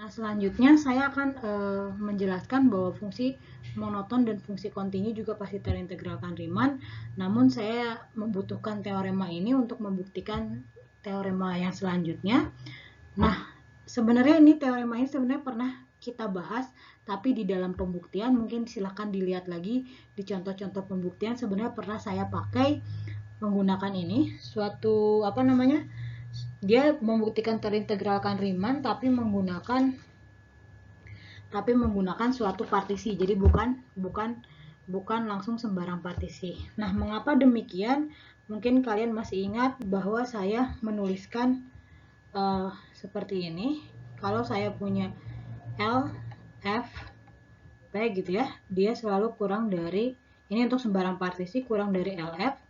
Nah, selanjutnya saya akan menjelaskan bahwa fungsi monoton dan fungsi kontinu juga pasti terintegralkan Riemann. Namun saya membutuhkan teorema ini untuk membuktikan teorema yang selanjutnya. Nah, sebenarnya ini teorema ini sebenarnya pernah kita bahas, tapi di dalam pembuktian mungkin silahkan dilihat lagi di contoh-contoh pembuktian. Sebenarnya pernah saya pakai menggunakan ini, suatu dia membuktikan terintegralkan Riemann tapi menggunakan suatu partisi. Jadi bukan langsung sembarang partisi. Nah, mengapa demikian? Mungkin kalian masih ingat bahwa saya menuliskan seperti ini. Kalau saya punya L, F, P gitu ya, dia selalu kurang dari, ini untuk sembarang partisi, kurang dari LF.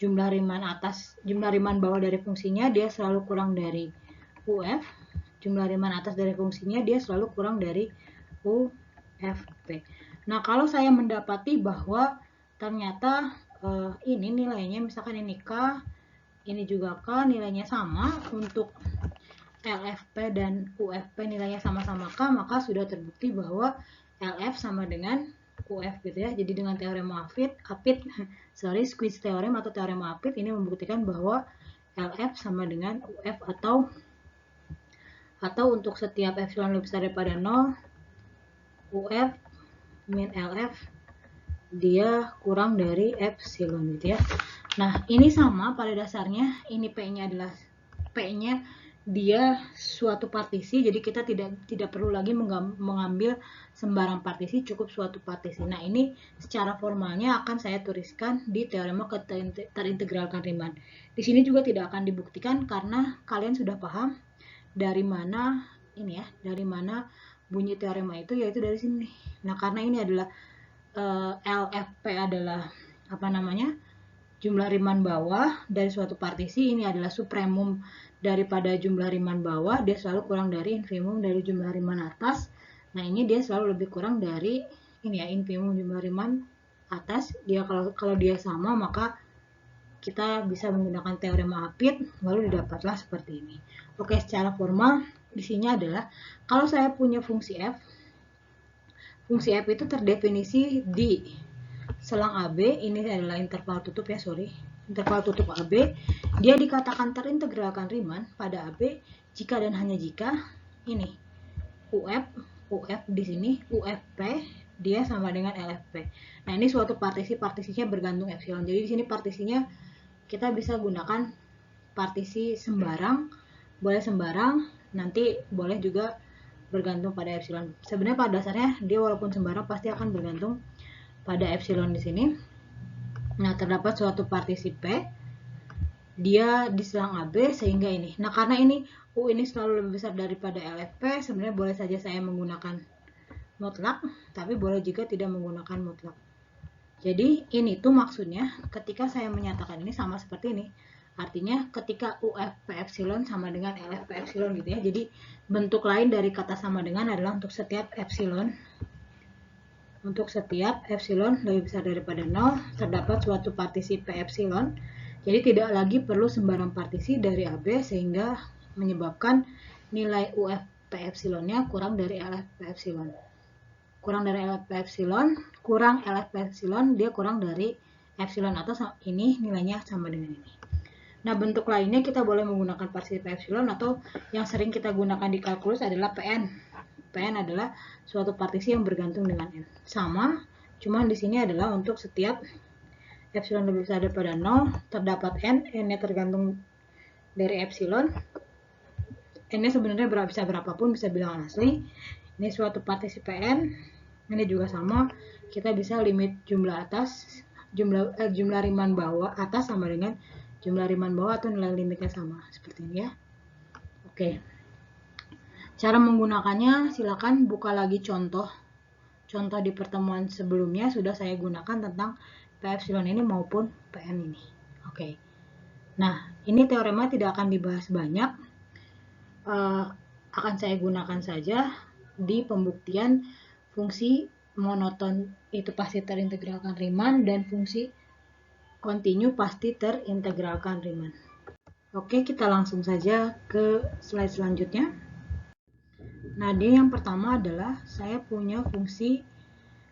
Jumlah Riemann bawah dari fungsinya dia selalu kurang dari UF. Jumlah Riemann atas dari fungsinya dia selalu kurang dari UFP. Nah, kalau saya mendapati bahwa ternyata ini nilainya, misalkan ini K, ini juga K, nilainya sama untuk LFP dan UFP nilainya sama-sama K, maka sudah terbukti bahwa LF sama dengan UF gitu ya. Jadi dengan teorema Squeeze theorem atau teorema Apit ini membuktikan bahwa LF sama dengan UF, atau untuk setiap epsilon lebih besar daripada 0, UF min LF dia kurang dari epsilon gitu ya. Nah, ini sama pada dasarnya, ini P-nya adalah P-nya dia suatu partisi, jadi kita tidak perlu lagi mengambil sembarang partisi, cukup suatu partisi. Nah, ini secara formalnya akan saya tuliskan di teorema terintegralkan Riemann. Di sini juga tidak akan dibuktikan karena kalian sudah paham dari mana ini ya, dari mana bunyi teorema itu, yaitu dari sini. Nah, karena ini adalah LFP adalah jumlah Riemann bawah dari suatu partisi, ini adalah supremum daripada jumlah Riemann bawah, dia selalu kurang dari infimum dari jumlah Riemann atas. Nah, ini dia selalu lebih kurang dari ini ya, infimum jumlah Riemann atas. Dia kalau dia sama, maka kita bisa menggunakan teorema Apit, lalu didapatlah seperti ini. Oke, secara formal di sini adalah kalau saya punya fungsi f itu terdefinisi di selang AB, ini adalah interval tutup ya, interval tutup AB, dia dikatakan terintegralkan Riemann pada AB jika dan hanya jika ini UF di sini, UFP dia sama dengan LFP. Nah, ini suatu partisinya bergantung epsilon. Jadi di sini partisinya kita bisa gunakan partisi sembarang, boleh sembarang, nanti boleh juga bergantung pada epsilon. Sebenarnya pada dasarnya dia walaupun sembarang pasti akan bergantung pada epsilon di sini. Nah, terdapat suatu partisi P, dia di selang AB sehingga ini. Nah, karena ini U ini selalu lebih besar daripada LFP, sebenarnya boleh saja saya menggunakan mutlak, tapi boleh juga tidak menggunakan mutlak. Jadi ini tuh maksudnya ketika saya menyatakan ini sama seperti ini. Artinya ketika UFP epsilon sama dengan LFP epsilon gitu ya. Jadi bentuk lain dari kata sama dengan adalah untuk setiap epsilon. Untuk setiap epsilon lebih besar daripada 0 terdapat suatu partisi P epsilon. Jadi tidak lagi perlu sembarang partisi dari AB sehingga menyebabkan nilai UFP epsilonnya kurang dari LFP epsilon. Kurang dari LFP epsilon, dia kurang dari epsilon atau ini nilainya sama dengan ini. Nah, bentuk lainnya kita boleh menggunakan partisi epsilon atau yang sering kita gunakan di kalkulus adalah PN. PN adalah suatu partisi yang bergantung dengan N. Sama, cuman di sini adalah untuk setiap epsilon lebih besar daripada 0 terdapat N, N-nya tergantung dari epsilon. N-nya sebenarnya bisa berapapun, bisa bilangan asli. Ini suatu partisi PN, ini juga sama, kita bisa limit jumlah Riemann bawah atas sama dengan jumlah Riemann bawah atau nilai limitnya sama, seperti ini ya. Oke. Cara menggunakannya silakan buka lagi contoh di pertemuan sebelumnya sudah saya gunakan tentang P epsilon ini maupun PN ini. Oke. Nah, ini teorema tidak akan dibahas banyak. Akan saya gunakan saja di pembuktian fungsi monoton itu pasti terintegralkan Riemann dan fungsi kontinu pasti terintegralkan Riemann. Oke, kita langsung saja ke slide selanjutnya. Nah, dia yang pertama adalah saya punya fungsi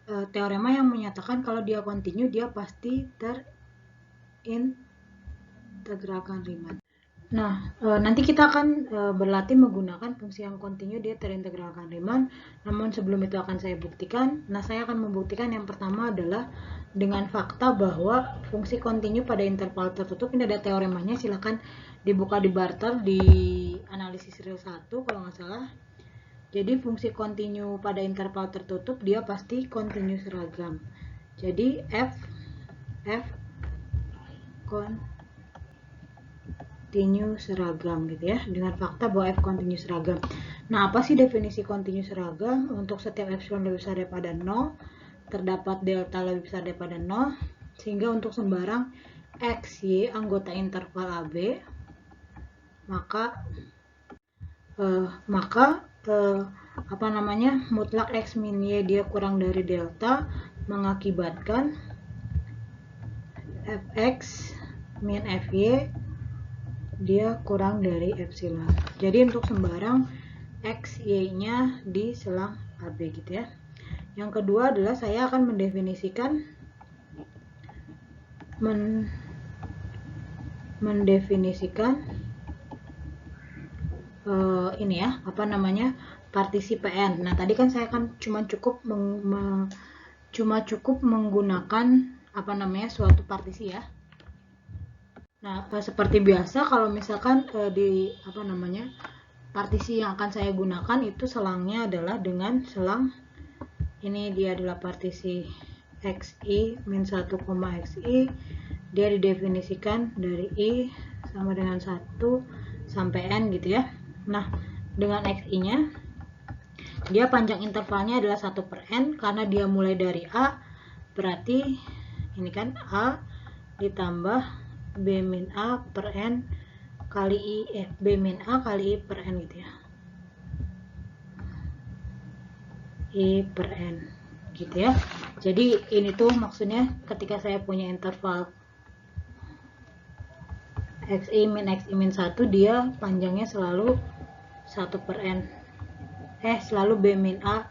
teorema yang menyatakan kalau dia kontinu dia pasti terintegralkan Riemann. Nah, nanti kita akan berlatih menggunakan fungsi yang kontinu dia terintegralkan Riemann. Namun sebelum itu akan saya buktikan. Nah, saya akan membuktikan yang pertama adalah dengan fakta bahwa fungsi kontinu pada interval tertutup, ini ada teoremanya, silahkan dibuka di barter di analisis real 1 kalau nggak salah. Jadi fungsi kontinu pada interval tertutup dia pasti kontinu seragam. Jadi f kontinu seragam gitu ya, dengan fakta bahwa f kontinu seragam. Nah, apa sih definisi kontinu seragam? Untuk setiap epsilon lebih besar daripada 0 terdapat delta lebih besar daripada 0, sehingga untuk sembarang x, y anggota interval AB maka mutlak x min y dia kurang dari delta, mengakibatkan fx min fy dia kurang dari epsilon. Jadi untuk sembarang x, y nya di selang AB gitu ya. Yang kedua adalah saya akan mendefinisikan ini ya, partisi Pn. Nah, tadi kan saya kan cuma cukup menggunakan suatu partisi ya. Nah, seperti biasa kalau misalkan partisi yang akan saya gunakan itu selangnya adalah dengan selang ini, dia adalah partisi xi min 1, xi, dia didefinisikan dari i sama dengan 1 sampai n gitu ya. Nah, dengan xi nya dia panjang intervalnya adalah 1 per n, karena dia mulai dari a, berarti ini kan a ditambah b min a per n kali i, b min a kali i per n gitu ya, i per n gitu ya. Jadi ini tuh maksudnya ketika saya punya interval xi min 1 dia panjangnya selalu 1 per n, selalu b min a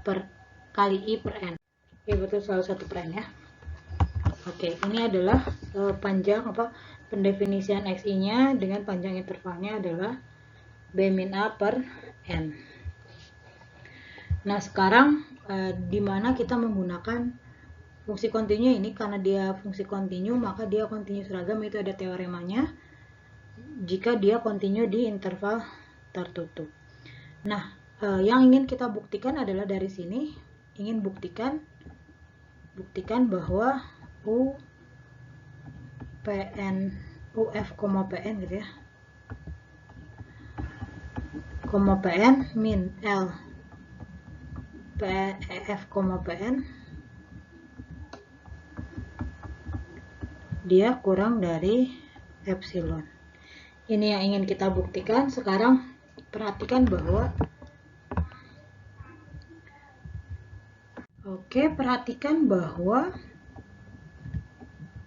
per kali i per n, ya betul, selalu 1 per n ya. Oke, ini adalah panjang pendefinisian xi nya dengan panjang intervalnya adalah b min a per n. Nah, sekarang di mana kita menggunakan fungsi kontinu ini, karena dia fungsi kontinu maka dia kontinu seragam, itu ada teoremanya jika dia kontinu di interval tertutup. Nah, yang ingin kita buktikan adalah dari sini, ingin buktikan bahwa uf, pn gitu ya, pn min l f, pn dia kurang dari epsilon. Ini yang ingin kita buktikan. Sekarang perhatikan bahwa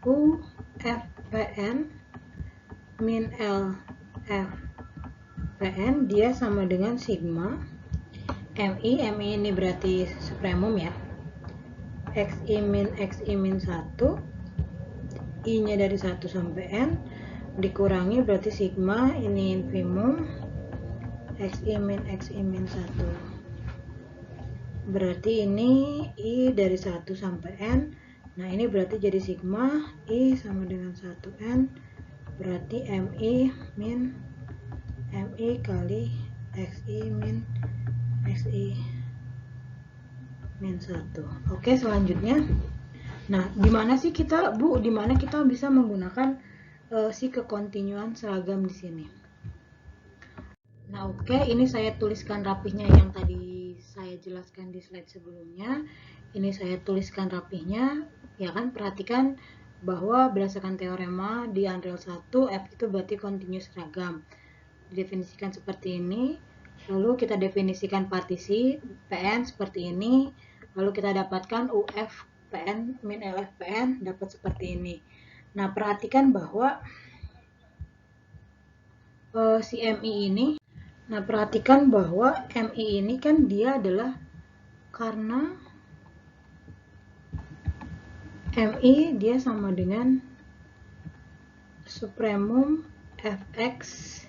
UFPN min LFPN dia sama dengan sigma MI ini berarti supremum ya, XI min 1, I nya dari 1 sampai N, dikurangi berarti sigma ini infimum XI min 1, berarti ini I dari 1 sampai N. Nah, ini berarti jadi sigma I sama dengan 1N, berarti MI min MI kali XI min 1. Oke, selanjutnya. Nah, dimana kita bisa menggunakan si kekontinuan seragam di sini. Nah, oke, ini saya tuliskan rapihnya yang tadi saya jelaskan di slide sebelumnya. Ini saya tuliskan rapihnya, ya kan? Perhatikan bahwa berdasarkan teorema di Unreal 1, F itu berarti kontinu seragam. Didefinisikan seperti ini. Lalu kita definisikan partisi PN seperti ini. Lalu kita dapatkan UF PN min LF PN dapat seperti ini. Nah, perhatikan bahwa si MI ini Nah, perhatikan bahwa MI ini kan dia adalah karena MI dia sama dengan supremum Fx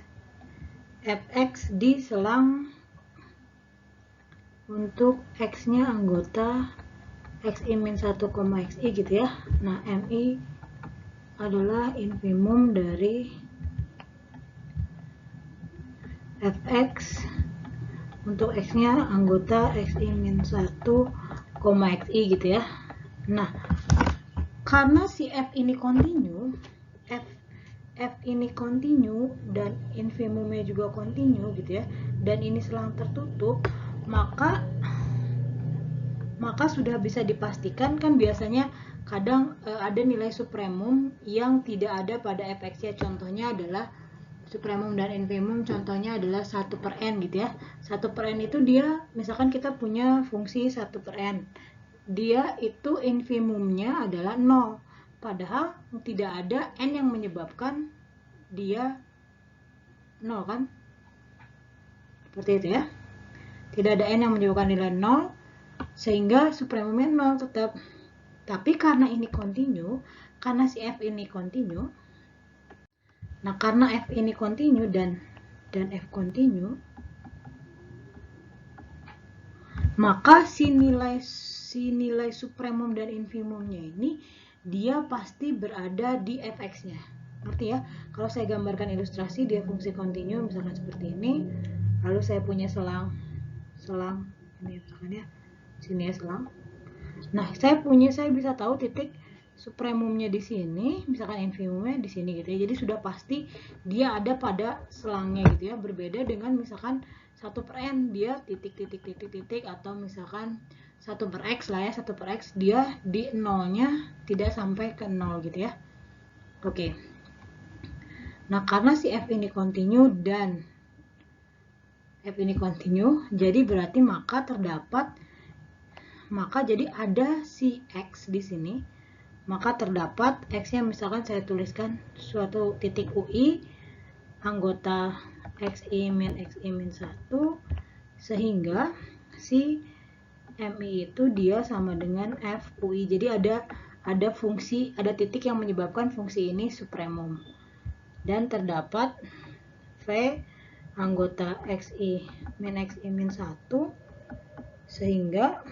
di selang untuk X-nya anggota Xi-1, Xi gitu ya. Nah, MI adalah infimum dari Fx untuk X-nya anggota Xi-1, Xi gitu ya. Nah, karena si F ini kontinu, F ini kontinu dan infimumnya juga kontinu gitu ya, dan ini selang tertutup, maka sudah bisa dipastikan kan biasanya kadang ada nilai supremum yang tidak ada pada Fx-nya. Contohnya adalah supremum dan infimum, contohnya adalah 1/n gitu ya. 1/n itu dia, misalkan kita punya fungsi 1/n, dia itu infimumnya adalah 0, padahal tidak ada n yang menyebabkan dia 0 kan, seperti itu ya, tidak ada n yang menyebabkan nilai 0 sehingga supremumnya 0 tetap. Tapi karena ini kontinu, karena si F ini kontinu, nah karena F ini kontinu dan F kontinu, maka si nilai supremum dan infimumnya ini dia pasti berada di Fx-nya. Ngerti ya? Kalau saya gambarkan ilustrasi, dia fungsi kontinu misalkan seperti ini, lalu saya punya selang ini misalkan ya, sini ya selang. Nah, saya bisa tahu titik supremumnya di sini, misalkan infimumnya di sini gitu ya. Jadi sudah pasti dia ada pada selangnya gitu ya. Berbeda dengan misalkan 1/n, dia titik, atau misalkan 1/x lah ya, 1/x dia di nolnya tidak sampai ke 0 gitu ya. Oke. Nah, karena si F ini kontinu dan F ini kontinu, jadi berarti jadi ada si X di sini, maka terdapat X-nya misalkan saya tuliskan suatu titik UI anggota Xi-1, sehingga si MI itu dia sama dengan FUI. Jadi ada fungsi, ada titik yang menyebabkan fungsi ini supremum, dan terdapat V anggota Xi-1 sehingga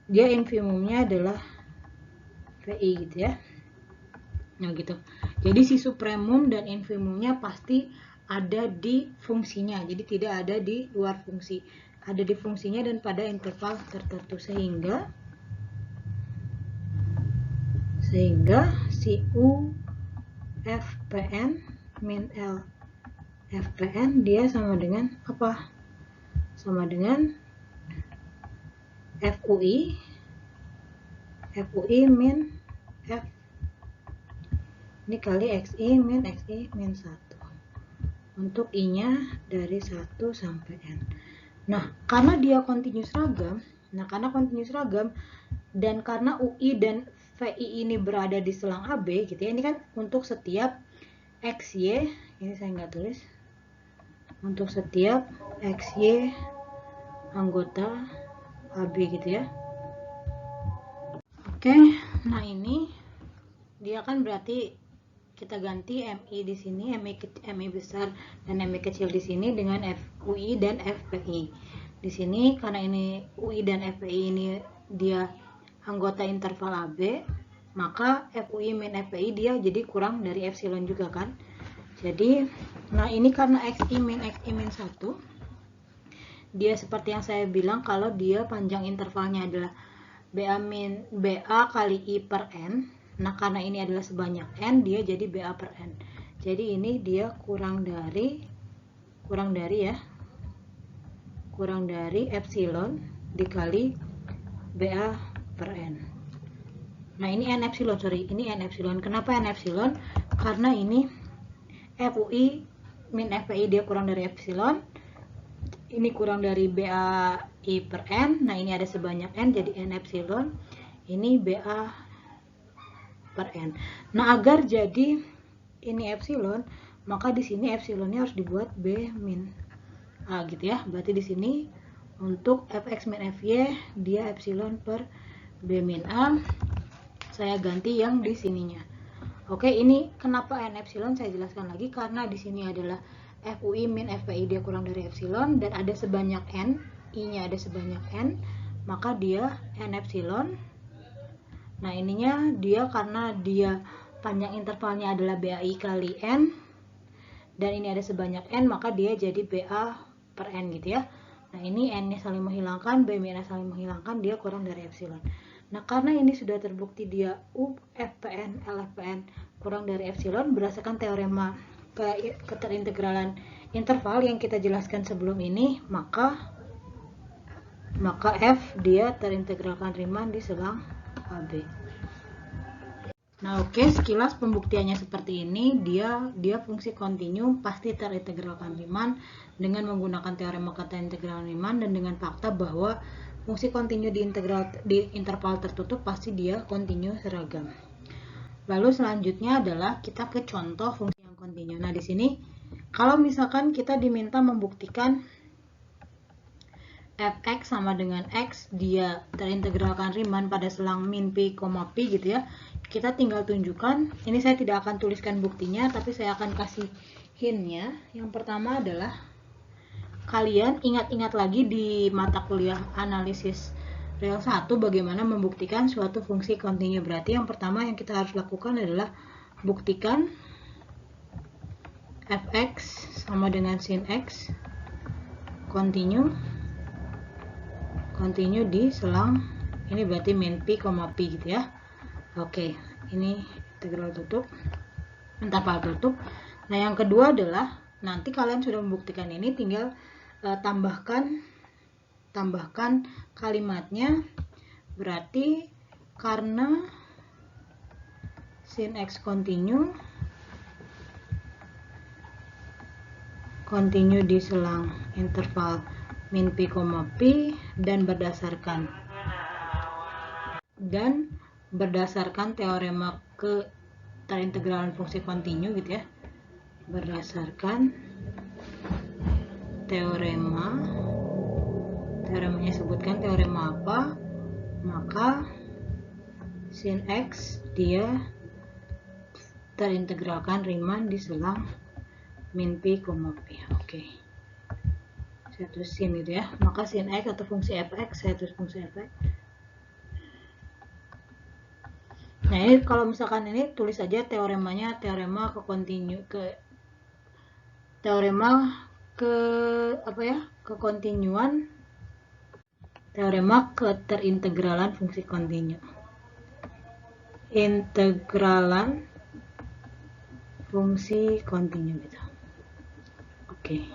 dia infimumnya adalah VI gitu ya. Nah gitu. Jadi si supremum dan infimumnya pasti ada di fungsinya. Jadi tidak ada di luar fungsi. Ada di fungsinya dan pada interval tertentu, sehingga si U FPN min L FPN dia sama dengan apa? Sama dengan FUI min F ini kali Xi min 1 untuk I-nya dari 1 sampai N. Nah, karena dia kontinus ragam, dan karena UI dan VI ini berada di selang AB gitu ya, ini kan untuk setiap XY, ini saya nggak tulis, untuk setiap XY anggota AB gitu ya. Oke, nah ini dia kan berarti kita ganti MI di sini, MI besar dan MI kecil di sini dengan FUI dan FPI. Di sini karena ini UI dan FPI ini dia anggota interval AB, maka FUI min FPI dia jadi kurang dari epsilon juga kan. Jadi, nah ini karena Xi min 1, dia seperti yang saya bilang kalau dia panjang intervalnya adalah BA kali I per N. Nah, karena ini adalah sebanyak N, dia jadi BA per N. Jadi ini dia kurang dari epsilon dikali BA per N. Nah, ini N epsilon, ini N epsilon. Kenapa N epsilon? Karena ini FUI min FPI dia kurang dari epsilon. Ini kurang dari BAI per N. Nah, ini ada sebanyak N, jadi N epsilon. Ini BA per N. Nah, agar jadi ini epsilon, maka di sini epsilonnya harus dibuat B min A gitu ya. Berarti di sini untuk fx min fy dia epsilon per B min A. Saya ganti yang di sininya. Oke, ini kenapa n epsilon saya jelaskan lagi, karena di sini adalah FUI min FPI dia kurang dari epsilon dan ada sebanyak n, I-nya ada sebanyak n, maka dia n epsilon. Nah, ininya dia karena dia panjang intervalnya adalah BAI kali n dan ini ada sebanyak n, maka dia jadi BA per n gitu ya. Nah, ini n-nya saling menghilangkan, B min A saling menghilangkan, dia kurang dari epsilon. Nah, karena ini sudah terbukti dia U FPN LFPN kurang dari epsilon berdasarkan teorema keterintegralan interval yang kita jelaskan sebelum ini, maka F dia terintegralkan Riemann di selang AB. Nah, oke, sekilas pembuktiannya seperti ini. Dia fungsi kontinu pasti terintegralkan Riemann dengan menggunakan teorema keterintegralan Riemann dan dengan fakta bahwa fungsi kontinu di interval tertutup pasti dia kontinu seragam. Lalu selanjutnya adalah kita ke contoh fungsi yang kontinu. Nah, di sini kalau misalkan kita diminta membuktikan fx sama dengan x dia terintegralkan Riemann pada selang min pi, pi gitu ya. Kita tinggal tunjukkan, ini saya tidak akan tuliskan buktinya, tapi saya akan kasih hint-nya. Yang pertama adalah kalian ingat-ingat lagi di mata kuliah analisis real 1 bagaimana membuktikan suatu fungsi kontinu. Berarti yang pertama yang kita harus lakukan adalah buktikan fx sama dengan sin x kontinu di selang ini berarti min pi, pi gitu ya. Oke, ini integral tutup, interval tutup. Nah, yang kedua adalah nanti kalian sudah membuktikan ini, tinggal tambahkan kalimatnya. Berarti karena sin x kontinu di selang interval min pi, pi dan berdasarkan teorema keterintegralan fungsi kontinu gitu ya. Berdasarkan teoremanya sebutkan teorema apa, maka sin x dia terintegralkan Riemann di selang min pi, pi. Oke. Saya tulis sin gitu ya. Maka sin x atau fungsi fx, saya tulis fungsi fx. Nah, ini kalau misalkan ini tulis saja teoremanya, teorema kekontinuan, teorema keterintegralan fungsi kontinu. Integralan fungsi kontinu gitu. Oke.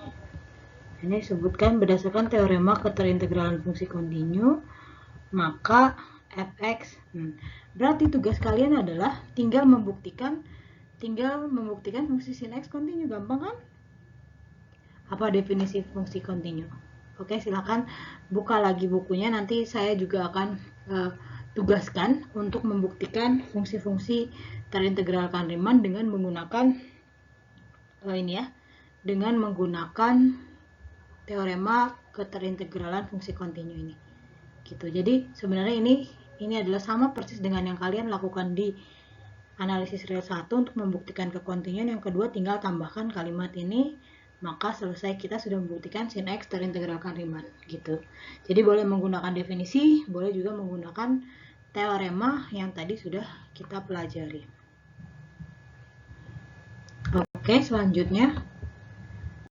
Ini sebutkan berdasarkan teorema keterintegralan fungsi kontinu, maka fx. Berarti tugas kalian adalah tinggal membuktikan fungsi sin x kontinu. Gampang kan? Apa definisi fungsi kontinu? Oke, silakan buka lagi bukunya. Nanti saya juga akan tugaskan untuk membuktikan fungsi-fungsi terintegralkan Riemann dengan menggunakan dengan menggunakan teorema keterintegralan fungsi kontinu ini. Gitu. Jadi sebenarnya ini adalah sama persis dengan yang kalian lakukan di analisis real 1 untuk membuktikan kekontinuan. Yang kedua tinggal tambahkan kalimat ini, maka selesai, kita sudah membuktikan sin x terintegralkan Riemann gitu. Jadi boleh menggunakan definisi, boleh juga menggunakan teorema yang tadi sudah kita pelajari. Oke, selanjutnya